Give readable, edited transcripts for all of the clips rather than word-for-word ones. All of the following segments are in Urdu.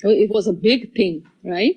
It was a big thing, right?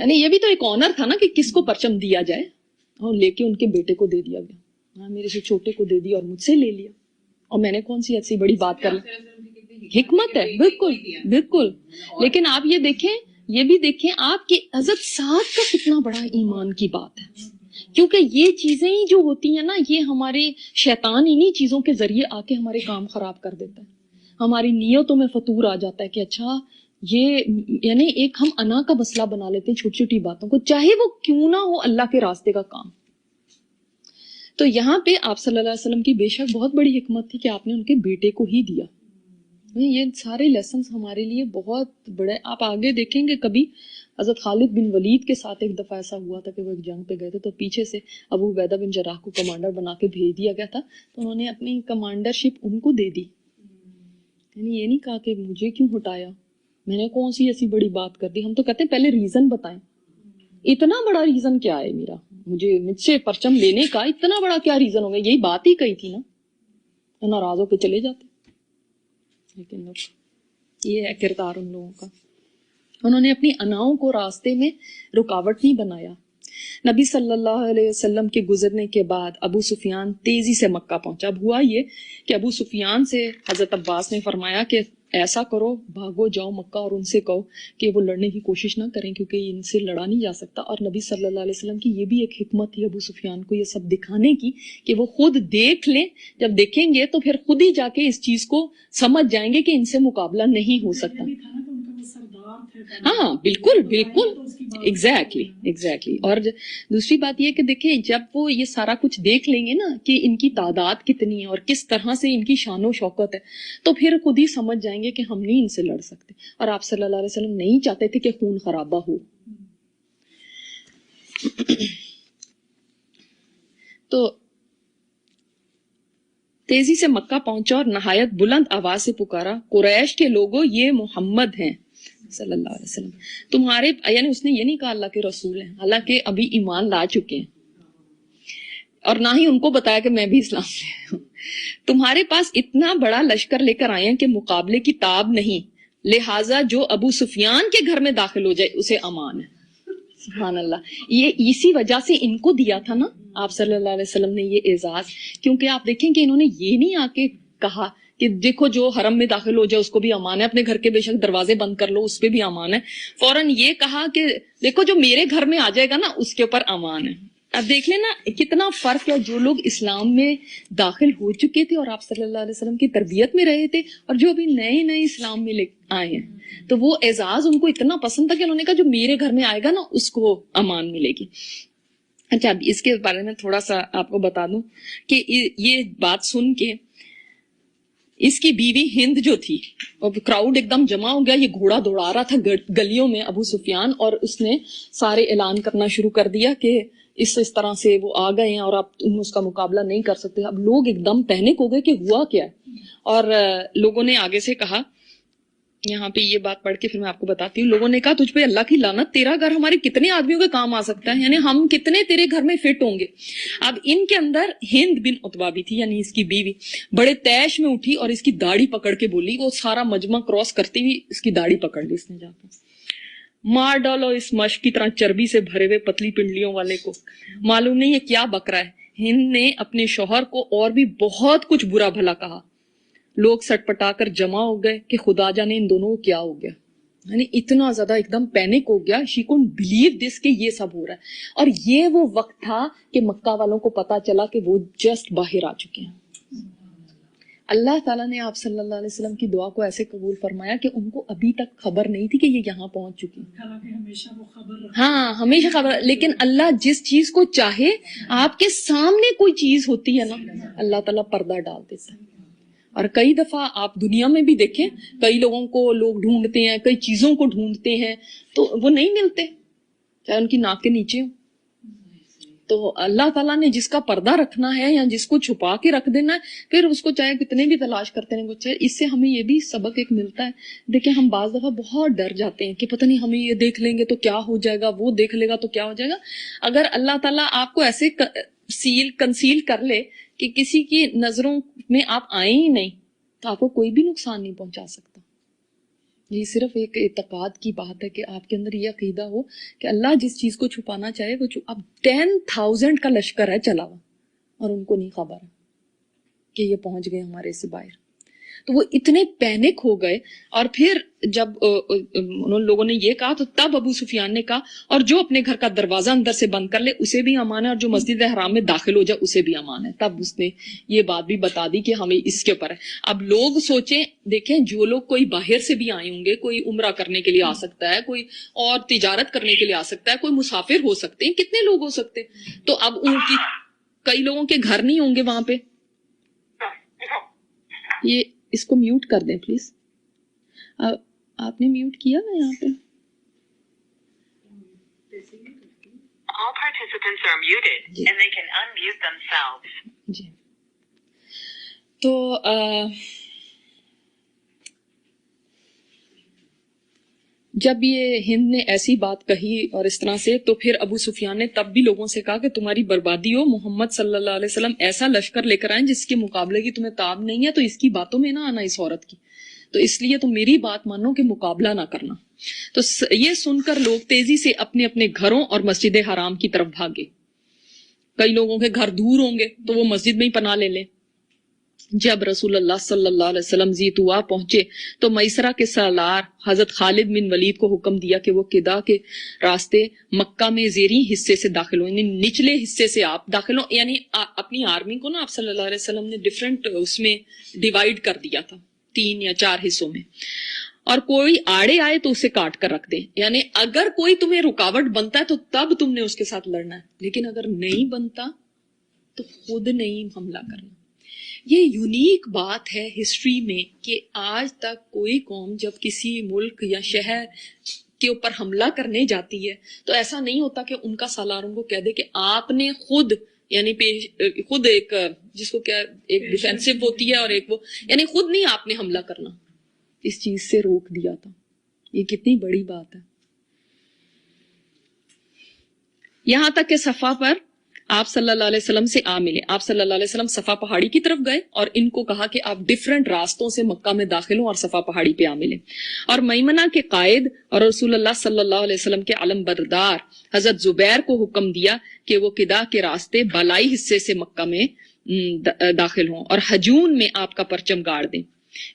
یعنی یہ بھی تو ایک آنر تھا نا کہ کس کو پرچم دیا جائے, اور لے کے ان کے بیٹے کو دے دیا گیا. ہاں میرے سے چھوٹے کو دے دیا اور مجھ سے لے لیا, اور میں نے کون سی ایسی بڑی بات کر لی. حکمت ہے, بالکل بالکل. لیکن آپ یہ دیکھیں, یہ بھی دیکھیں آپ کی حضرت سعد کا کتنا بڑا ایمان کی بات ہے, کیونکہ یہ چیزیں ہی جو ہوتی ہیں نا, یہ ہمارے شیطان انہی چیزوں کے ذریعے آ کے ہمارے کام خراب کر دیتا ہے, ہماری نیتوں میں فطور آ جاتا ہے کہ اچھا یہ, یعنی ایک ہم انا کا مسئلہ بنا لیتے ہیں چھوٹی چھوٹی باتوں کو, چاہے وہ کیوں نہ ہو اللہ کے راستے کا کام. تو یہاں پہ آپ صلی اللہ علیہ وسلم کی بے شک بہت بڑی حکمت تھی کہ آپ نے ان کے بیٹے کو ہی دیا. یہ سارے لیسنز ہمارے لیے بہت بڑے. آپ آگے دیکھیں گے کبھی حضرت خالد بن ولید کے ساتھ ایک دفعہ ایسا ہوا تھا کہ وہ ایک جنگ پہ گئے تھے, تو پیچھے سے ابو عبیدہ بن جراح کو کمانڈر بنا کے بھیج دیا گیا تھا, تو انہوں نے اپنی کمانڈرشپ ان کو دے دی. یعنی یہ نہیں کہا کہ مجھے کیوں ہٹایا, میں نے کون سی ایسی بڑی بات کر دی. ہم تو کہتے ہیں پہلے ریزن بتائیں, اتنا بڑا ریزن کیا ہے میرا, مجھ سے پرچم لینے کا اتنا بڑا کیا ریزن ہوگا, یہی بات ہی کہی تھی نا, ناراض ہو کے چلے جاتے. لیکن یہ ہے کردار ان لوگوں کا, انہوں نے اپنی اناؤں کو راستے میں رکاوٹ نہیں بنایا. نبی صلی اللہ علیہ وسلم کے گزرنے کے بعد ابو سفیان تیزی سے مکہ پہنچا. اب ہوا یہ کہ ابو سفیان سے حضرت عباس نے فرمایا کہ ایسا کرو, بھاگو جاؤ مکہ اور ان سے کہو کہ وہ لڑنے کی کوشش نہ کریں, کیونکہ ان سے لڑا نہیں جا سکتا. اور نبی صلی اللہ علیہ وسلم کی یہ بھی ایک حکمت تھی ابو سفیان کو یہ سب دکھانے کی کہ وہ خود دیکھ لیں, جب دیکھیں گے تو پھر خود ہی جا کے اس چیز کو سمجھ جائیں گے کہ ان سے مقابلہ نہیں ہو سکتا. ہاں بالکل بالکل, ایگزیکٹلی. اور دوسری بات یہ کہ دیکھیں جب وہ یہ سارا کچھ دیکھ لیں گے نا کہ ان کی تعداد کتنی ہے اور کس طرح سے ان کی شان و شوکت ہے, تو پھر خود ہی سمجھ جائیں گے کہ ہم نہیں ان سے لڑ سکتے. اور آپ صلی اللہ علیہ وسلم نہیں چاہتے تھے کہ خون خرابہ ہو. تو تیزی سے مکہ پہنچا اور نہایت بلند آواز سے پکارا, قریش کے لوگوں یہ محمد ہیں صلی اللہ علیہ وسلم تمہارے, یعنی اس نے یہ نہیں کہا اللہ کے رسول ہیں, حالانکہ ابھی ایمان لا چکے ہیں, اور نہ ہی ان کو بتایا کہ میں بھی اسلام سے ہوں. تمہارے پاس اتنا بڑا لشکر لے کر آئے ہیں کہ مقابلے کی تاب نہیں, لہٰذا جو ابو سفیان کے گھر میں داخل ہو جائے اسے امان ہے. سبحان اللہ. یہ اسی وجہ سے ان کو دیا تھا نا آپ صلی اللہ علیہ وسلم نے یہ اعزاز, کیونکہ آپ دیکھیں کہ انہوں نے یہ نہیں آ کے کہا کہ دیکھو جو حرم میں داخل ہو جائے اس کو بھی امان ہے, اپنے گھر کے بے شک دروازے بند کر لو اس پہ بھی امان ہے. فوراً یہ کہا کہ دیکھو جو میرے گھر میں آ جائے گا نا اس کے اوپر امان ہے. اب دیکھ لیں نا کتنا فرق ہے, جو لوگ اسلام میں داخل ہو چکے تھے اور آپ صلی اللہ علیہ وسلم کی تربیت میں رہے تھے, اور جو ابھی نئے نئے اسلام میں آئے ہیں, تو وہ اعزاز ان کو اتنا پسند تھا کہ انہوں نے کہا جو میرے گھر میں آئے گا نا اس کو امان ملے گی. اچھا اب اس کے بارے میں تھوڑا سا آپ کو بتا دوں کہ یہ بات سن کے اس کی بیوی ہند جو تھی, اور کراؤڈ ایک دم جمع ہو گیا, یہ گھوڑا دوڑا رہا تھا گلیوں میں ابو سفیان, اور اس نے سارے اعلان کرنا شروع کر دیا کہ اس طرح سے وہ آ گئے ہیں اور آپ اس کا مقابلہ نہیں کر سکتے. اب لوگ ایک دم پینک ہو گئے کہ ہوا کیا ہے, اور لوگوں نے آگے سے کہا, یہاں پہ یہ بات پڑھ کے پھر میں آپ کو بتاتی ہوں, لوگوں نے کہا تجھ پہ اللہ کی لعنت, تیرا گھر ہمارے کتنے آدمیوں کے کام آ سکتا ہے, یعنی ہم کتنے تیرے گھر میں فٹ ہوں گے. اب ان کے اندر ہند بن عتبہ بھی تھی, یعنی اس کی بیوی, بڑے تیش میں اٹھی اور اس کی داڑھی پکڑ کے بولی, وہ سارا مجمع کراس کرتی ہوئی اس کی داڑھی پکڑ لی اس نے جا کے, مار ڈالو اس مشق کی طرح چربی سے بھرے ہوئے پتلی پنڈلیوں والے کو, معلوم نہیں یہ کیا بک رہا ہے. ہند نے اپنے شوہر کو اور بھی بہت کچھ برا بھلا کہا. لوگ سٹ پٹا کر جمع ہو گئے کہ خدا جانے ان دونوں کو کیا ہو گیا, یعنی اتنا زیادہ ایک دم پینک ہو گیا. شی کونٹ بلیو دس کہ یہ سب ہو رہا ہے. اور یہ وہ وقت تھا کہ مکہ والوں کو پتا چلا کہ وہ جسٹ باہر آ چکے ہیں. اللہ تعالیٰ نے آپ صلی اللہ علیہ وسلم کی دعا کو ایسے قبول فرمایا کہ ان کو ابھی تک خبر نہیں تھی کہ یہ یہاں پہنچ چکی. ہاں ہمیشہ خبر, لیکن اللہ جس چیز کو چاہے, آپ کے سامنے کوئی چیز ہوتی ہے نا, اللہ تعالیٰ پردہ ڈال دیتا ہے. اور کئی دفعہ آپ دنیا میں بھی دیکھیں, کئی لوگوں کو لوگ ڈھونڈتے ہیں, کئی چیزوں کو ڈھونڈتے ہیں, تو وہ نہیں ملتے, چاہے ان کی ناک کے نیچے ہو. تو اللہ تعالیٰ نے جس کا پردہ رکھنا ہے یا جس کو چھپا کے رکھ دینا ہے, پھر اس کو چاہے کتنے بھی تلاش کرتے ہیں کچھ. اس سے ہمیں یہ بھی سبق ایک ملتا ہے. دیکھیں ہم بعض دفعہ بہت ڈر جاتے ہیں کہ پتہ نہیں ہمیں یہ دیکھ لیں گے تو کیا ہو جائے گا, وہ دیکھ لے گا تو کیا ہو جائے گا. اگر اللہ تعالیٰ آپ کو ایسے کنسیل کر لے کہ کسی کی نظروں میں آپ آئیں ہی نہیں, تو آپ کو کوئی بھی نقصان نہیں پہنچا سکتا. یہ صرف ایک اعتقاد کی بات ہے کہ آپ کے اندر یہ عقیدہ ہو کہ اللہ جس چیز کو چھپانا چاہے وہ اب 10,000 کا لشکر ہے چلا ہوا اور ان کو نہیں خبر کہ یہ پہنچ گئے ہمارے سے باہر. تو وہ اتنے پینک ہو گئے. اور پھر جب ان لوگوں نے یہ کہا تو تب ابو سفیان نے کہا اور جو اپنے گھر کا دروازہ اندر سے بند کر لے اسے بھی امان ہے اور جو مسجد حرام میں داخل ہو جائے اسے بھی امان ہے. تب اس نے یہ بات بھی بتا دی کہ ہمیں اس کے اوپر ہے. اب لوگ سوچیں دیکھیں جو لوگ کوئی باہر سے بھی آئے ہوں گے, کوئی عمرہ کرنے کے لیے آ سکتا ہے, کوئی اور تجارت کرنے کے لیے آ سکتا ہے, کوئی مسافر ہو سکتے ہیں, کتنے لوگ ہو سکتے ہیں. تو اب ان کی کئی لوگوں کے گھر نہیں ہوں گے وہاں پہ. یہ اس کو میوٹ کر دیں پلیز. آپ نے میوٹ کیا نا یہاں پہ. All participants are muted and they can unmute themselves. جی تو جب یہ ہند نے ایسی بات کہی اور اس طرح سے تو پھر ابو سفیان نے تب بھی لوگوں سے کہا کہ تمہاری بربادی ہو, محمد صلی اللہ علیہ وسلم ایسا لشکر لے کر آئیں جس کے مقابلے کی تمہیں تاب نہیں ہے, تو اس کی باتوں میں نہ آنا اس عورت کی, تو اس لیے تم میری بات مانو کہ مقابلہ نہ کرنا. تو یہ سن کر لوگ تیزی سے اپنے اپنے گھروں اور مسجد حرام کی طرف بھاگے. کئی لوگوں کے گھر دور ہوں گے تو وہ مسجد میں ہی پناہ لے لیں. جب رسول اللہ صلی اللہ علیہ وسلم زیتوا پہنچے تو میسرہ کے سالار حضرت خالد بن ولید کو حکم دیا کہ وہ قدا کے راستے مکہ میں زیریں حصے سے داخل ہوں, یعنی نچلے حصے سے آپ داخل ہوں. یعنی اپنی آرمی کو نا آپ صلی اللہ علیہ وسلم نے ڈفرینٹ اس میں ڈیوائیڈ کر دیا تھا 3 یا 4 حصوں میں, اور کوئی آڑے آئے تو اسے کاٹ کر رکھ دے. یعنی اگر کوئی تمہیں رکاوٹ بنتا ہے تو تب تم نے اس کے ساتھ لڑنا ہے, لیکن اگر نہیں بنتا تو خود نہیں حملہ کرنا. یہ یونیک بات ہے ہسٹری میں کہ آج تک کوئی قوم جب کسی ملک یا شہر کے اوپر حملہ کرنے جاتی ہے تو ایسا نہیں ہوتا کہ ان کا سالار ان کو کہہ دے کہ آپ نے خود یعنی خود ایک جس کو کیا ایک ڈیفینسو ہوتی ہے اور ایک وہ یعنی خود نہیں آپ نے حملہ کرنا, اس چیز سے روک دیا تھا. یہ کتنی بڑی بات ہے. یہاں تک کہ صفا پر آپ صلی اللہ علیہ وسلم سے آ ملے. آپ صلی اللہ علیہ وسلم صفا پہاڑی کی طرف گئے اور ان کو کہا کہ آپ ڈفرینٹ راستوں سے مکہ میں داخل ہوں اور صفا پہاڑی پہ آ ملے. اور میمنہ کے قائد اور رسول اللہ صلی اللہ علیہ وسلم کے علم بردار حضرت زبیر کو حکم دیا کہ وہ قدا کے راستے بالائی حصے سے مکہ میں داخل ہوں اور ہجون میں آپ کا پرچم گاڑ دیں.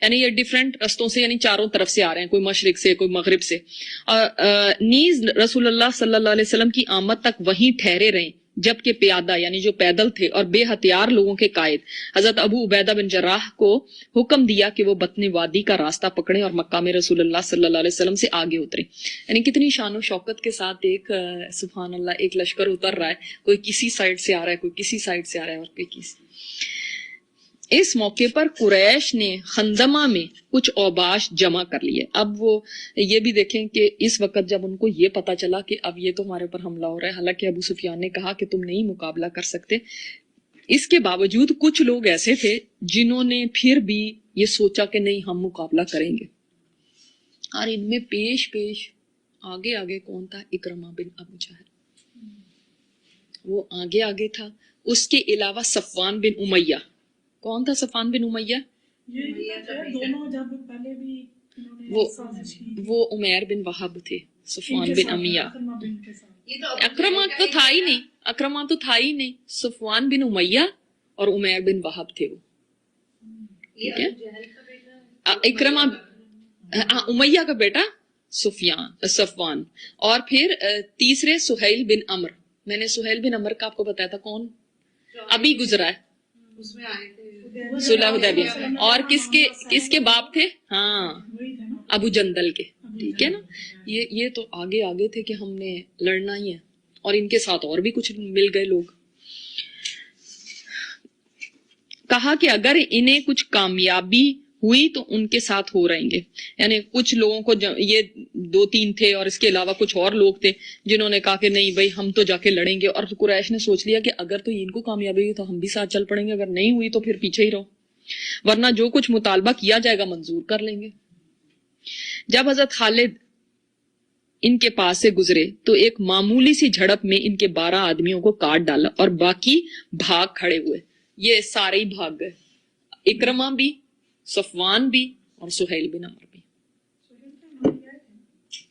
یعنی یہ ڈفرینٹ رستوں سے یعنی چاروں طرف سے آ رہے ہیں, کوئی مشرق سے کوئی مغرب سے. اور نیز رسول اللہ صلی اللہ علیہ وسلم کی آمد تک وہیں ٹھہرے رہیں, جبکہ پیادہ یعنی جو پیدل تھے اور بے ہتھیار لوگوں کے قائد حضرت ابو عبیدہ بن جراح کو حکم دیا کہ وہ بطن وادی کا راستہ پکڑیں اور مکہ میں رسول اللہ صلی اللہ علیہ وسلم سے آگے اتریں. یعنی کتنی شان و شوکت کے ساتھ ایک سبحان اللہ ایک لشکر اتر رہا ہے, کوئی کسی سائڈ سے آ رہا ہے, کوئی کسی سائڈ سے آ رہا ہے اور کوئی کسی. اس موقع پر قریش نے خندمہ میں کچھ اوباش جمع کر لیے. اب وہ یہ بھی دیکھیں کہ اس وقت جب ان کو یہ پتا چلا کہ اب یہ تو ہمارے اوپر حملہ ہو رہا ہے, حالانکہ ابو سفیان نے کہا کہ تم نہیں مقابلہ کر سکتے, اس کے باوجود کچھ لوگ ایسے تھے جنہوں نے پھر بھی یہ سوچا کہ نہیں ہم مقابلہ کریں گے. اور ان میں پیش آگے کون تھا؟ اکرمہ بن ابو جہل, وہ آگے تھا. اس کے علاوہ صفوان بن امیہ. کون تھا صفوان بن امیہ؟ وہ عمیر بن وہب تھے. صفوان بن امیہ اکرمہ تو تھا ہی نہیں, صفوان بن امیہ اور عمیر بن وہب تھے. وہ اکرمہ امیہ کا بیٹا صفوان, اور پھر تیسرے سہیل بن عمر. میں نے سہیل بن عمر کا آپ کو بتایا تھا کون, ابھی گزرا ہے صلح حدیبیہ. اور کس کے باپ تھے؟ ہاں ابو جندل کے. ٹھیک ہے نا, یہ تو آگے تھے کہ ہم نے لڑنا ہی ہے, اور ان کے ساتھ اور بھی کچھ مل گئے لوگ. کہا کہ اگر انہیں کچھ کامیابی ہوئی تو ان کے ساتھ ہو رہیں گے. یعنی کچھ لوگوں کو یہ 2-3 تھے اور اس کے علاوہ کچھ اور لوگ تھے جنہوں نے کہا کہ نہیں بھائی ہم تو جا کے لڑیں گے. اور قریش نے سوچ لیا کہ اگر تو ان کو کامیابی ہوئی تو ہم بھی ساتھ چل پڑیں گے, اگر نہیں ہوئی تو پھر پیچھے ہی رہو, ورنہ جو کچھ مطالبہ کیا جائے گا منظور کر لیں گے. جب حضرت خالد ان کے پاس سے گزرے تو ایک معمولی سی جھڑپ میں ان کے 12 آدمیوں کو کاٹ ڈالا اور باقی بھاگ کھڑے ہوئے. یہ سارے ہی بھاگ گئے, اکرمہ بھی, صفوان بھی اور سہیل بن عمر بھی.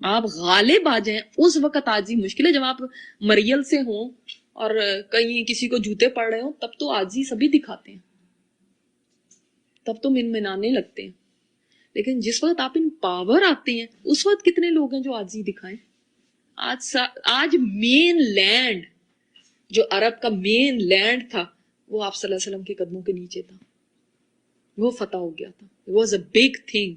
آپ غالب آ جائیں اس وقت عاجزی مشکل ہے. جب آپ مریل سے ہوں اور کہیں کسی کو جوتے پڑ رہے ہوں تب تو عاجزی سبھی دکھاتے ہیں, تب تو منمنانے لگتے ہیں. لیکن جس وقت آپ ان پاور آتے ہیں اس وقت کتنے لوگ ہیں جو عاجزی دکھائیں. آج مین لینڈ جو عرب کا مین لینڈ تھا وہ آپ صلی اللہ علیہ وسلم کے قدموں کے نیچے تھا, وہ فتح ہو گیا تھا. It was a big thing.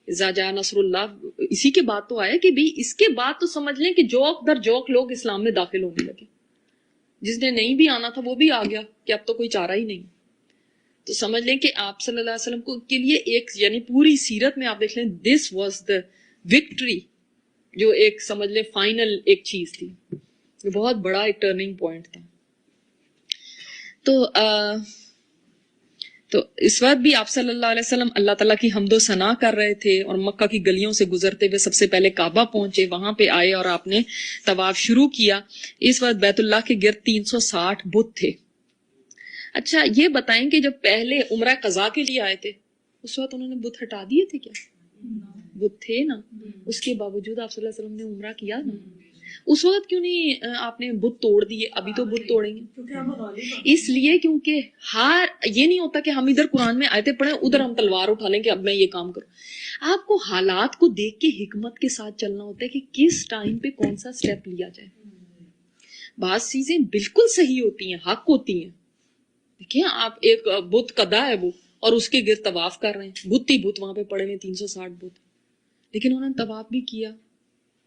اذا جاء نصر اللہ, اسی کے بعد تو آیا کہ بھی اس کے بعد تو سمجھ لیں کہ جوک در جوک لوگ اسلام میں داخل ہونے لگے. جس نے نہیں بھی آنا تھا وہ بھی آ گیا کہ اب تو کوئی چارہ ہی نہیں. تو سمجھ لیں کہ آپ صلی اللہ علیہ وسلم کو کے لیے ایک یعنی پوری سیرت میں آپ دیکھ لیں دس واز دا وکٹری, جو ایک سمجھ لیں فائنل ایک چیز تھی, یہ بہت بڑا ایک ٹرننگ پوائنٹ تھا. تو اس وقت بھی آپ صلی اللہ علیہ وسلم اللہ تعالیٰ کی حمد و ثنا کر رہے تھے اور مکہ کی گلیوں سے گزرتے ہوئے سب سے پہلے کعبہ پہنچے, وہاں پہ آئے اور آپ نے طواف شروع کیا. اس وقت بیت اللہ کے گرد 360 بت تھے. اچھا یہ بتائیں کہ جب پہلے عمرہ قضا کے لیے آئے تھے اس وقت انہوں نے بت ہٹا دیے تھے کیا؟ بت تھے نا, اس کے باوجود آپ صلی اللہ علیہ وسلم نے عمرہ کیا نا. اس وقت کیوں نہیں آپ نے بت توڑ دیے؟ ابھی تو بت توڑیں گے اس لیے کیونکہ یہ نہیں ہوتا کہ ہم ادھر قرآن میں آیتیں پڑھیں ادھر ہم تلوار اٹھا لیں کہ اب میں یہ کام کروں. آپ کو حالات کو دیکھ کے حکمت کے ساتھ چلنا ہوتا ہے کہ کس ٹائم پہ کون سا سٹیپ لیا جائے. بعض چیزیں بالکل صحیح ہوتی ہیں, حق ہوتی ہیں. دیکھیں آپ ایک بت قدا ہے وہ اور اس کے گرد طواف کر رہے ہیں, بت ہی بت وہاں پہ پڑے ہوئے 360 بت, لیکن انہوں نے طواف بھی کیا,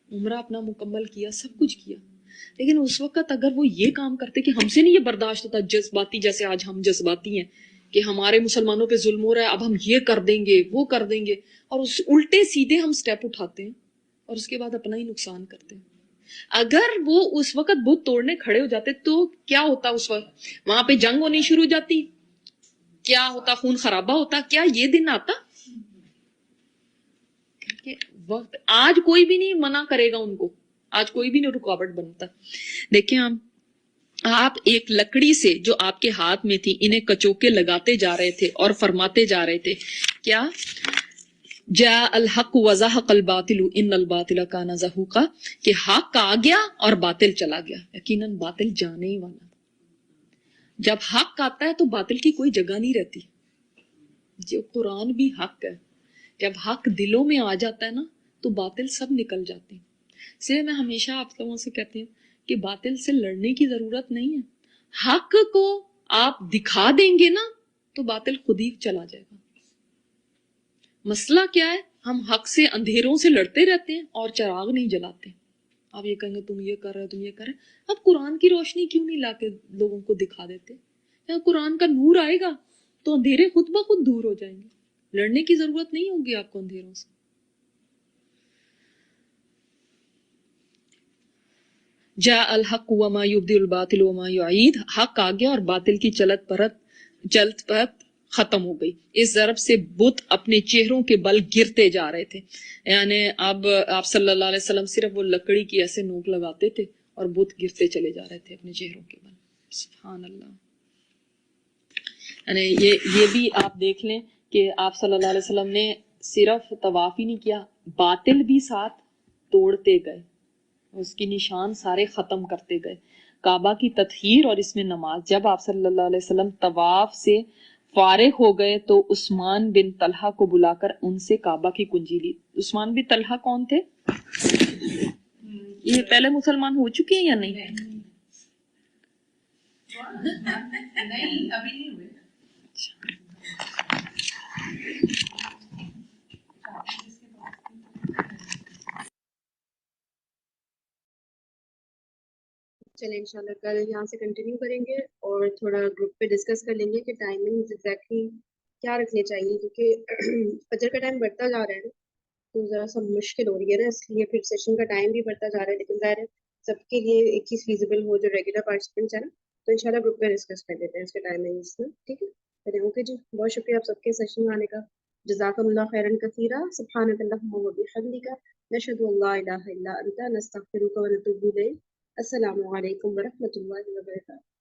عمرہ اپنا مکمل کیا, سب کچھ کیا. لیکن اس وقت اگر وہ یہ کام کرتے کہ ہم سے نہیں یہ برداشت ہوتا جذباتی, جیسے آج ہم جذباتی ہیں کہ ہمارے مسلمانوں پہ ظلم ہو رہا ہے اب ہم یہ کر دیں گے وہ کر دیں گے, اور اس الٹے سیدھے ہم سٹیپ اٹھاتے ہیں اور اس کے بعد اپنا ہی نقصان کرتے ہیں. اگر وہ اس وقت بت توڑنے کھڑے ہو جاتے تو کیا ہوتا؟ اس وقت وہاں پہ جنگ ہونی شروع ہو جاتی, کیا ہوتا؟ خون خرابہ ہوتا. کیا یہ دن آتا؟ وقت آج کوئی بھی نہیں منع کرے گا ان کو, آج کوئی بھی نہیں رکاوٹ بنتا. دیکھیں آپ ایک لکڑی سے جو آپ کے ہاتھ میں تھی انہیں کچوکے لگاتے جا رہے تھے اور فرماتے جا رہے تھے کیا؟ جاء الحق وزهق الباطل ان الباطل کان زہوقا, کہ حق آ گیا اور باطل چلا گیا. یقیناً باطل جانے ہی والا. جب حق آتا ہے تو باطل کی کوئی جگہ نہیں رہتی. جو قرآن بھی حق ہے, جب حق دلوں میں آ جاتا ہے نا تو باطل سب نکل جاتے ہیں. اس لیے میں ہمیشہ آپ لوگوں سے کہتی ہوں کہ باطل سے لڑنے کی ضرورت نہیں ہے. حق کو آپ دکھا دیں گے نا تو باطل خود ہی چلا جائے گا. مسئلہ کیا ہے؟ ہم حق سے اندھیروں سے لڑتے رہتے ہیں اور چراغ نہیں جلاتے. آپ یہ کہیں گے تم یہ کر رہے تم یہ کر رہے, اب قرآن کی روشنی کیوں نہیں لا کے لوگوں کو دکھا دیتے؟ یا قرآن کا نور آئے گا تو اندھیرے خود بخود دور ہو جائیں گے. لڑنے کی ضرورت نہیں ہوگی آپ کو اندھیروں سے. جاء الحق وما یبدی الباطل وما یعید, حق آ گیا اور باطل کی چلت پرت ختم ہو گئی. اس ضرب سے بت اپنے چہروں کے بل گرتے جا رہے تھے. یعنی اب آپ صلی اللہ علیہ وسلم صرف وہ لکڑی کی ایسے نوک لگاتے تھے اور بت گرتے چلے جا رہے تھے اپنے چہروں کے بل. سبحان اللہ. یعنی یہ بھی آپ دیکھ لیں کہ آپ صلی اللہ علیہ وسلم نے صرف طواف ہی نہیں کیا, باطل بھی ساتھ توڑتے گئے, اس کی نشان سارے ختم کرتے گئے. کعبہ کی تطہیر اور اس میں نماز. جب آپ صلی اللہ علیہ وسلم طواف سے فارغ ہو گئے تو عثمان بن طلحہ کو بلا کر ان سے کعبہ کی کنجی لی. عثمان بن طلحہ کون تھے؟ یہ پہلے مسلمان ہو چکے ہیں یا نہیں؟ نہیں ابھی نہیں ہوئے. چلیں انشاءاللہ کل یہاں سے کنٹینیو کریں گے اور تھوڑا گروپ پہ ڈسکس کر لیں گے کہ ٹائمنگ ایگزیکٹلی کیا رکھنے چاہیے, کیونکہ فجر کا ٹائم بڑھتا جا رہا ہے تو ذرا سا مشکل ہو رہی ہے نا, اس لیے پھر سیشن کا ٹائم بھی بڑھتا جا رہا ہے. لیکن ظاہر ہے سب کے لیے ایک چیز فیزیبل ہو جو ریگولر پارٹیسپینٹس ہیں نا, تو انشاءاللہ گروپ پہ ڈسکس کر لیتے ہیں اس کے ٹائمنگس میں. ٹھیک ہے چلیں, اوکے جی, بہت شکریہ آپ سب کے سیشن میں آنے کا. جزاکم اللہ خیرا کثیرا. سبحانک اللہم و بحمدک, نشہد ان لا الہ الا انت, نستغفرک و نتوب الیک. السلام علیکم ورحمۃ اللہ وبرکاتہ.